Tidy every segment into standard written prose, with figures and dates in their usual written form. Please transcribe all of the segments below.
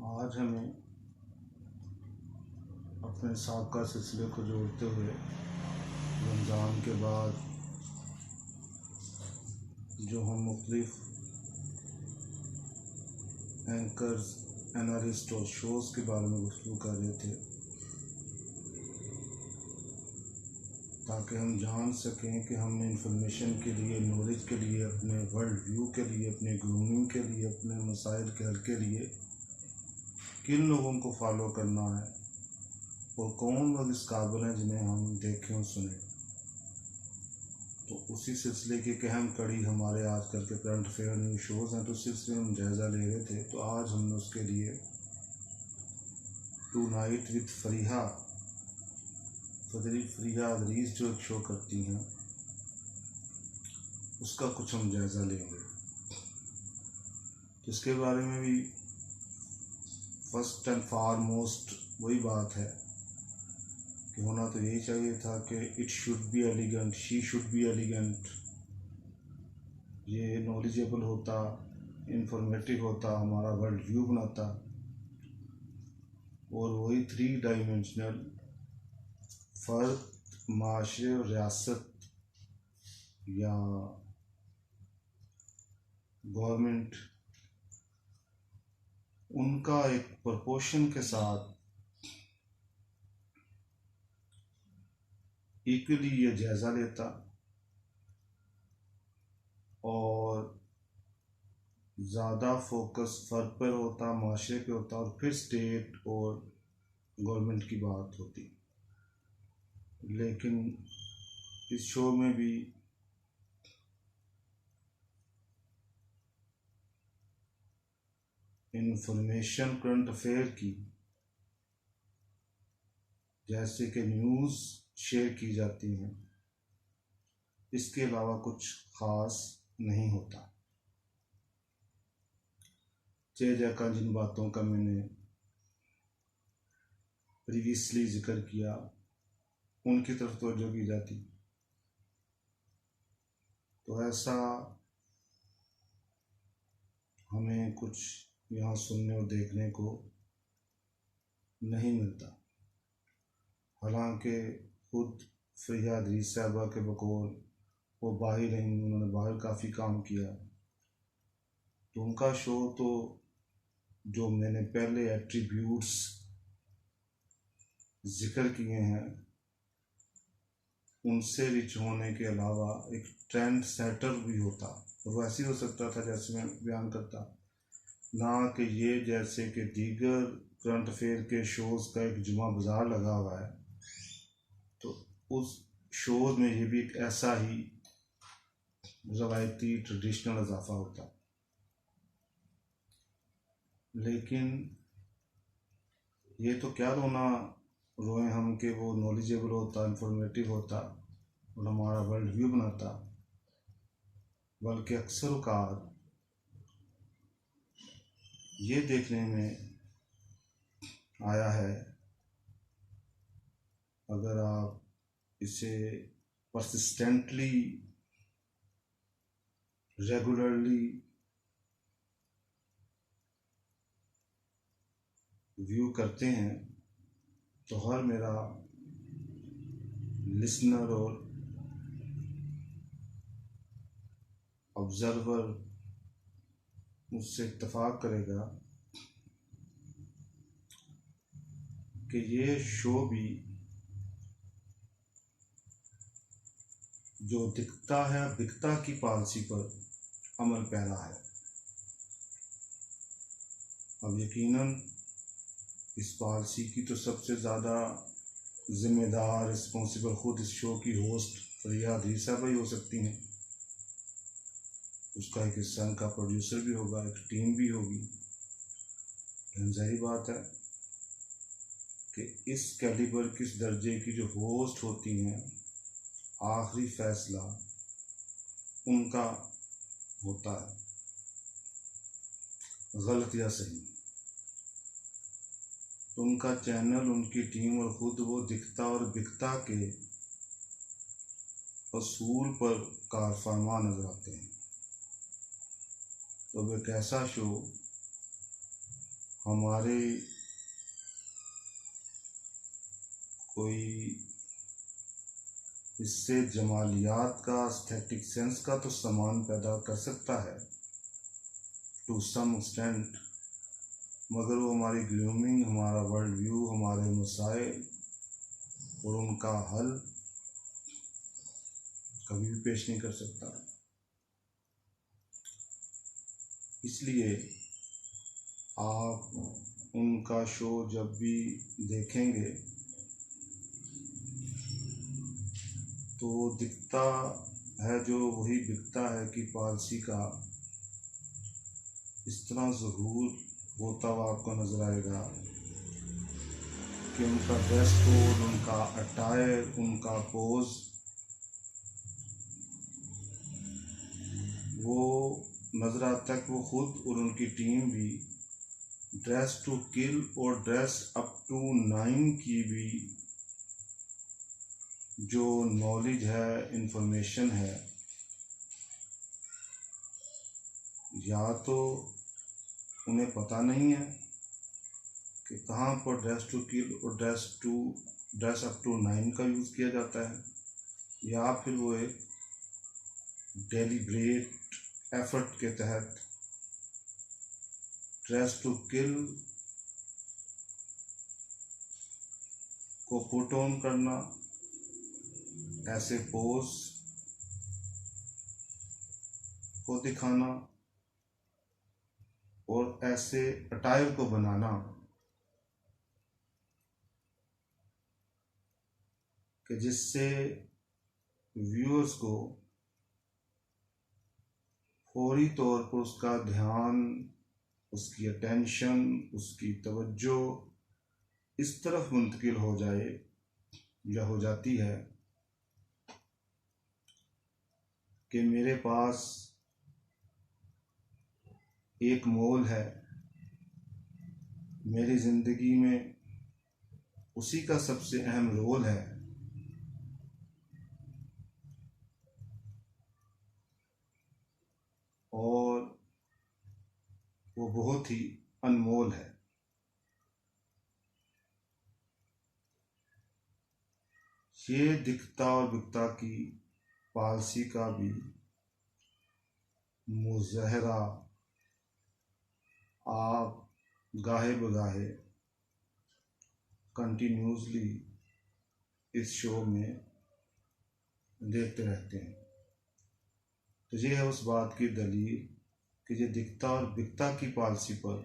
आज हमें अपने साका सिलसिले को जोड़ते हुए रमज़ान के बाद जो हम मुख्तलिफ एंकर्स, एनालिस्ट और शोज़ के बारे में गुफ्तगू कर रहे थे, ताकि हम जान सकें कि हमने इंफॉर्मेशन के लिए, नॉलेज के लिए, अपने वर्ल्ड व्यू के लिए, अपने ग्रूमिंग के लिए, अपने मसाइल के हल के लिए किन लोगों को फॉलो करना है और कौन लोग इस काबिल हैं जिन्हें हम देखें और सुने। तो उसी सिलसिले की एक अहम कड़ी हमारे आजकल के करंट अफेयर न्यूज शोज़ हैं, तो उस सिलसिले में हम जायज़ा ले रहे थे। तो आज हमने उसके लिए tonight with Fariha Adris जो एक शो करती हैं, उसका कुछ हम जायज़ा लेंगे। जिसके बारे में भी फर्स्ट एंड फॉरमोस्ट वही बात है कि होना तो यही चाहिए था कि it should be elegant, she should be elegant, ये नॉलेजेबल होता, इंफॉर्मेटिव होता, हमारा वर्ल्ड व्यू बनाता, और वही 3 डायमेंशनल फ़र्द, माशरे और रियासत या गवर्नमेंट, उनका एक प्रोपोर्शन के साथ इक्वली ये जायज़ा लेता और ज़्यादा फोकस फ़र्द पर होता, माशरे पे होता, और फिर स्टेट और गवर्नमेंट की बात होती। लेकिन इस शो में भी इंफॉर्मेशन करंट अफेयर की, जैसे कि न्यूज़ शेयर की जाती हैं, इसके अलावा कुछ ख़ास नहीं होता। जैसा जिन बातों का मैंने प्रीवियसली जिक्र किया, उनकी तरफ तवज्जो की जाती। तो ऐसा हमें कुछ यहाँ सुनने और देखने को नहीं मिलता। हालांकि खुद फरीहा अदरीस साहबा के बकौल वो बाहर नहीं, उन्होंने बाहर काफ़ी काम किया, तो उनका शो तो जो मैंने पहले एट्रीब्यूट्स जिक्र किए हैं उनसे रिच होने के अलावा एक ट्रेंड सेटर भी होता, और वैसे ही हो सकता था जैसे मैं बयान करता, ना कि ये जैसे कि दीगर करंट अफेयर के शोज़ का एक जुमा बाज़ार लगा हुआ है, तो उस शोज़ में ये भी एक ऐसा ही रवायती ट्रेडिशनल इजाफा होता। लेकिन ये तो क्या रोए हम कि वो नॉलेजेबल होता, इंफॉर्मेटिव होता और हमारा वर्ल्ड व्यू बनाता, बल्कि अक्सर औक़ात ये देखने में आया है, अगर आप इसे परसिस्टेंटली, रेगुलरली व्यू करते हैं, तो हर मेरा लिसनर और ऑब्जर्वर मुझसे इत्तफाक करेगा कि ये शो भी जो दिखता है बिकता की पॉलिसी पर अमल पैरा है। अब यकीनन इस पॉलिसी की तो सबसे ज़्यादा ज़िम्मेदार, रिस्पॉन्सिबल खुद इस शो की होस्ट फरीहा अदरीस साहबा ही हो सकती हैं। उसका एक हिस्सा उनका प्रोड्यूसर भी होगा, एक टीम भी होगी। जाहिर बात है कि इस कैलिबर, किस दर्जे की जो होस्ट होती हैं, आखिरी फैसला उनका होता है, गलत या सही। तो उनका चैनल, उनकी टीम और खुद वो दिखता और बिकता के असूल पर कारफरमा नजर आते हैं। तो अब एक ऐसा शो हमारे कोई इससे जमालियात का, एस्थेटिक सेंस का तो सामान पैदा कर सकता है टू सम एक्सटेंट, मगर वो हमारी ग्लूमिंग, हमारा वर्ल्ड व्यू, हमारे मसाइल और उनका हल कभी भी पेश नहीं कर सकता। इसलिए आप उनका शो जब भी देखेंगे तो दिखता है जो वही दिखता है कि पारसी का इस तरह ज़हूर होता हुआ आपको नज़र आएगा कि उनका ड्रेस कोड, उनका अटायर, उनका पोज, वो नज़र आता है कि वो खुद और उनकी टीम भी ड्रेस टू किल और ड्रेस अप टू 9 की भी जो नॉलेज है, इंफॉर्मेशन है, या तो उन्हें पता नहीं है कि कहाँ पर ड्रेस टू किल और ड्रेस अप टू 9 का यूज़ किया जाता है, या फिर वो एक डेलिब्रेट एफर्ट के तहत ड्रेस टू किल को पुट ऑन करना, ऐसे पोज को दिखाना और ऐसे अटायर को बनाना कि जिससे व्यूअर्स को फौरी तौर पर उसका ध्यान, उसकी अटेंशन, उसकी तवज्जो इस तरफ मुंतकिल हो जाए या हो जाती है कि मेरे पास एक मोल है, मेरी ज़िंदगी में उसी का सबसे अहम रोल है, और वो बहुत ही अनमोल है। ये दिखता और बिकता की पॉलिसी का भी मुज़ाहरा आप गाहे बगाहे कंटिन्यूसली इस शो में देखते रहते हैं। तो ये है उस बात की दलील कि ये दिखता और बिकता की पॉलिसी पर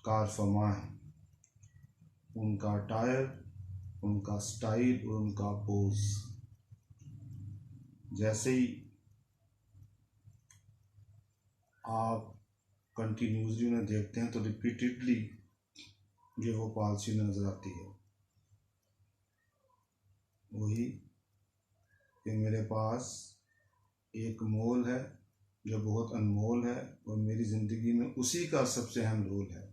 कार फरमा है, उनका टायर, उनका स्टाइल और उनका पोज। जैसे ही आप कंटिन्यूसली उन्हें देखते हैं तो रिपीटेडली ये वो पॉलिसी नज़र आती है, वही कि मेरे पास एक मोल है जो बहुत अनमोल है और मेरी ज़िंदगी में उसी का सबसे अहम रोल है।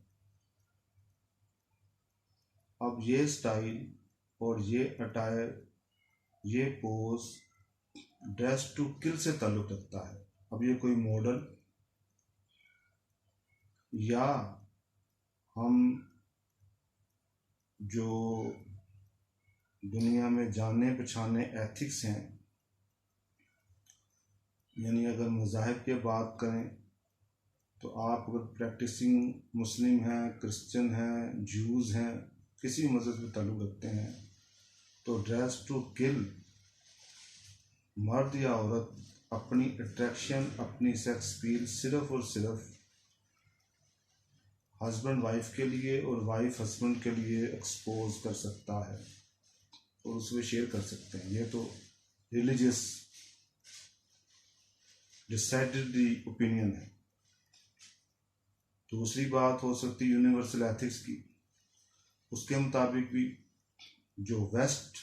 अब ये स्टाइल और ये अटायर, ये पोज ड्रेस टू किल से ताल्लुक़ रखता है। अब ये कोई मॉडल या हम जो दुनिया में जाने पहचाने एथिक्स हैं, यानी अगर मज़ाहिब की बात करें तो आप अगर प्रैक्टिसिंग मुस्लिम हैं, क्रिश्चियन हैं, जूज़ हैं, किसी मज़हब से ताल्लुक़ रखते हैं, तो ड्रेस टू किल मर्द या औरत अपनी अट्रैक्शन, अपनी सेक्स अपील सिर्फ़ और सिर्फ हस्बैंड वाइफ के लिए और वाइफ हस्बैंड के लिए एक्सपोज कर सकता है और उसमें शेयर कर सकते हैं। ये तो रिलीजियस डिसाइडेड ओपिनियन है। दूसरी बात हो सकती है यूनिवर्सल एथिक्स की, उसके मुताबिक भी जो वेस्ट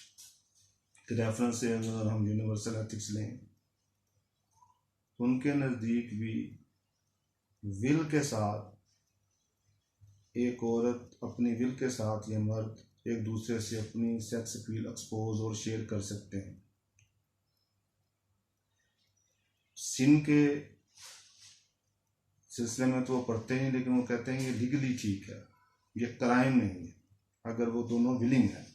के रेफरेंस से अगर हम यूनिवर्सल एथिक्स लें तो उनके नज़दीक भी विल के साथ एक औरत अपनी विल के साथ या मर्द एक दूसरे से अपनी सेक्स अपील एक्सपोज और शेयर कर सकते हैं। सिलसिले में तो वो पढ़ते हैं, लेकिन वो कहते हैं ये लीगली ठीक है, ये क्राइम नहीं है अगर वो दोनों विलिंग हैं।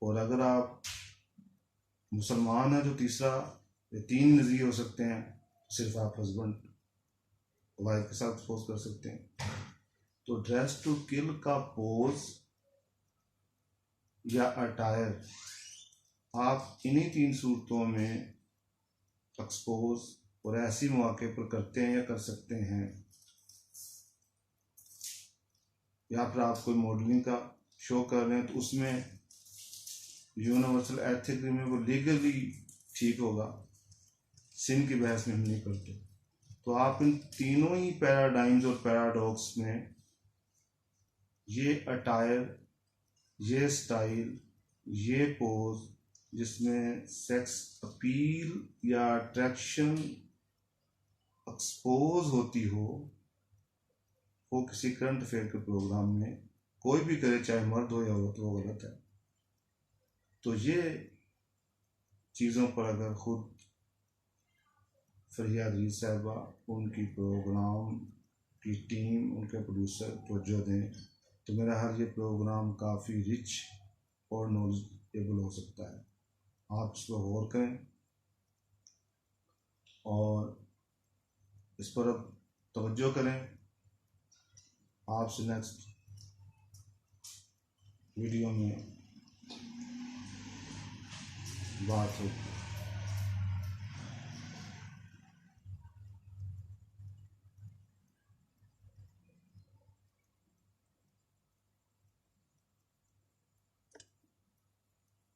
और अगर आप मुसलमान हैं, जो तीसरा या तीन नज़रिए हो सकते हैं, सिर्फ आप हस्बैंड वाइफ के साथ पोज कर सकते हैं। तो ड्रेस टू किल का पोज या अटायर आप इन्हीं तीन सूरतों में एक्सपोज और ऐसी मौके पर करते हैं या कर सकते हैं। या फिर आप कोई मॉडलिंग का शो कर रहे हैं तो उसमें यूनिवर्सल एथिक में वो लीगली ठीक होगा, सिन की बहस में हम नहीं करते। तो आप इन तीनों ही पैराडाइम्स और पैराडॉक्स में ये अटायर, ये स्टाइल, ये पोज जिसमें सेक्स अपील या अट्रैक्शन एक्सपोज होती हो, वो किसी करंट अफेयर के प्रोग्राम में कोई भी करे, चाहे मर्द हो या औरत, वो गलत है। तो ये चीज़ों पर अगर खुद फरिया रीज़ साहिबा, उनकी प्रोग्राम की टीम, उनके प्रोड्यूसर तवज्जो दें तो मेरा हर ये प्रोग्राम काफ़ी रिच और नॉलेजेबल हो सकता है। आप इस पर गौर करें और इस पर अब तवज्जो करें। आपसे नेक्स्ट वीडियो में बात होगी।